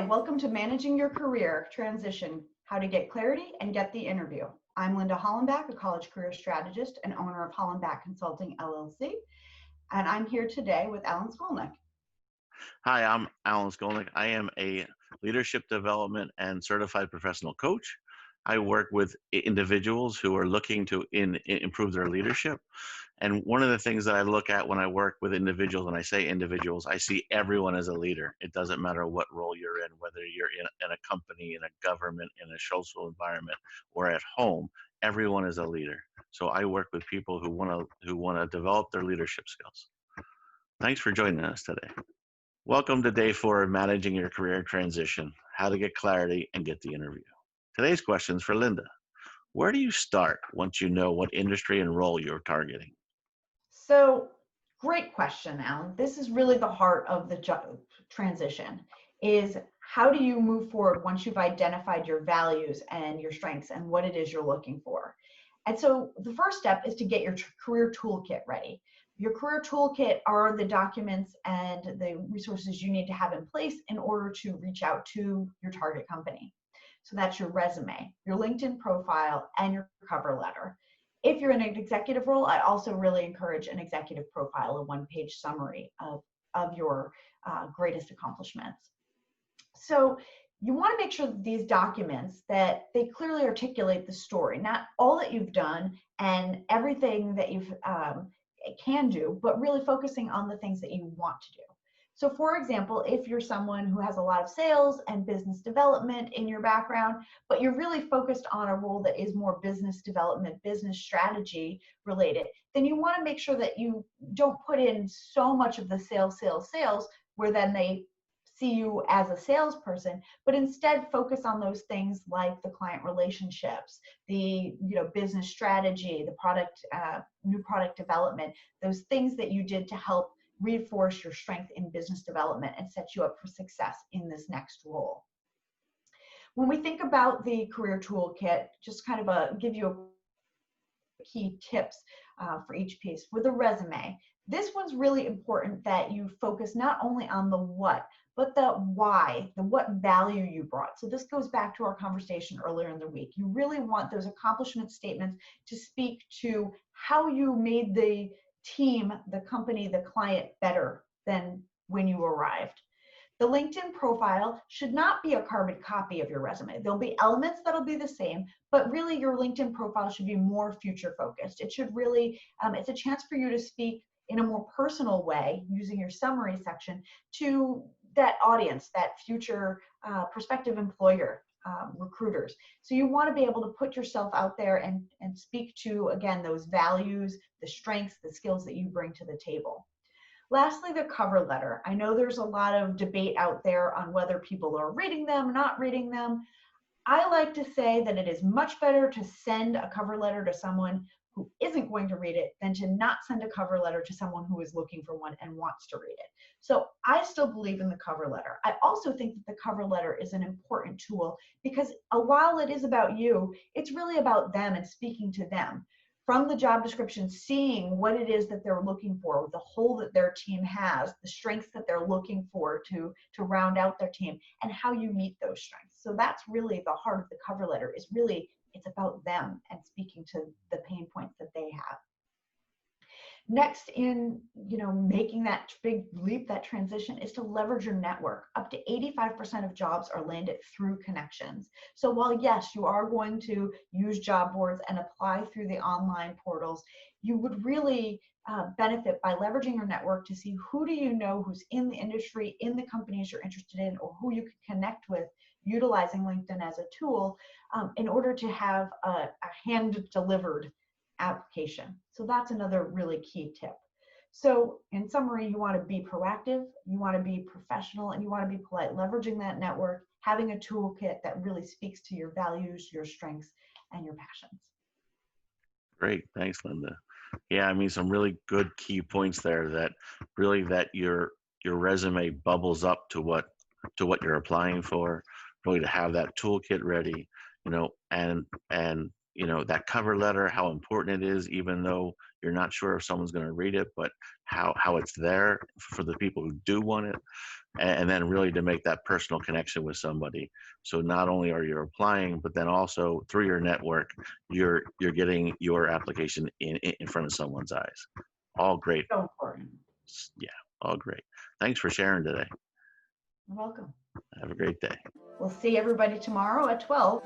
welcome to Managing Your Career Transition, How to Get Clarity and Get the Interview. I'm Linda Hollenback, a college career strategist and owner of Hollenback Consulting, LLC, and I'm here today with Alan Scholnick. Hi, I'm Alan Scholnick. I am a leadership development and certified professional coach. I work with individuals who are looking to improve their leadership. And one of the things that I look at when I work with individuals, when I say individuals, I see everyone as a leader. It doesn't matter what role you're in, whether you're in a company, in a government, in a social environment, or at home, everyone is a leader. So I work with people who want to develop their leadership skills. Thanks for joining us today. Welcome to day 4 of Managing Your Career Transition, How to Get Clarity and Get the Interview. Today's question is for Linda. Where do you start once you know what industry and role you're targeting? So, great question, Alan. This is really the heart of the transition, is how do you move forward once you've identified your values and your strengths and what it is you're looking for? And so the first step is to get your career toolkit ready. Your career toolkit are the documents and the resources you need to have in place in order to reach out to your target company. So that's your resume, your LinkedIn profile, and your cover letter. If you're in an executive role, I also really encourage an executive profile, a one-page summary of your greatest accomplishments. So you want to make sure that these documents, that they clearly articulate the story, not all that you've done and everything that you've can do, but really focusing on the things that you want to do. So for example, if you're someone who has a lot of sales and business development in your background, but you're really focused on a role that is more business development, business strategy related, then you want to make sure that you don't put in so much of the sales, where then they see you as a salesperson, but instead focus on those things like the client relationships, the business strategy, the product, new product development, those things that you did to help reinforce your strength in business development and set you up for success in this next role. When we think about the career toolkit, just kind of give you a key tips for each piece. With the resume, this one's really important that you focus not only on the what, but the why, the what value you brought. So this goes back to our conversation earlier in the week. You really want those accomplishment statements to speak to how you made the team, the company, the client better than when you arrived. The LinkedIn profile should not be a carbon copy of your resume. There'll be elements that'll be the same, but really your LinkedIn profile should be more future focused. It should really, it's a chance for you to speak in a more personal way using your summary section to that audience, that future prospective employer, recruiters. So you want to be able to put yourself out there and speak to, again, those values, the strengths, the skills that you bring to the table. Lastly, the cover letter. I know there's a lot of debate out there on whether people are reading them, not reading them. I like to say that it is much better to send a cover letter to someone who isn't going to read it than to not send a cover letter to someone who is looking for one and wants to read it. So I still believe in the cover letter. I also think that the cover letter is an important tool because while it is about you, it's really about them and speaking to them. From the job description, seeing what it is that they're looking for, the hole that their team has, the strengths that they're looking for to round out their team, and how you meet those strengths. So that's really the heart of the cover letter, is really it's about them and speaking to the pain points that they have. Next in, making that big leap, that transition, is to leverage your network. Up to 85% of jobs are landed through connections. So while yes, you are going to use job boards and apply through the online portals, you would really benefit by leveraging your network to see who do you know who's in the industry, in the companies you're interested in, or who you can connect with utilizing LinkedIn as a tool in order to have a hand-delivered application. So that's another really key tip. So in summary, you want to be proactive, you want to be professional, and you want to be polite, leveraging that network, having a toolkit that really speaks to your values, your strengths, and your passions. Great, thanks, Linda. Yeah, I mean, some really good key points there that your resume bubbles up to what you're applying for, really to have that toolkit ready, and that cover letter, how important it is, even though you're not sure if someone's going to read it, but how it's there for the people who do want it. and then really to make that personal connection with somebody. So not only are you applying, but then also through your network, you're getting your application in front of someone's eyes. All great. So important. Yeah, all great. Thanks for sharing today. You're welcome. Have a great day. We'll see everybody tomorrow at 12.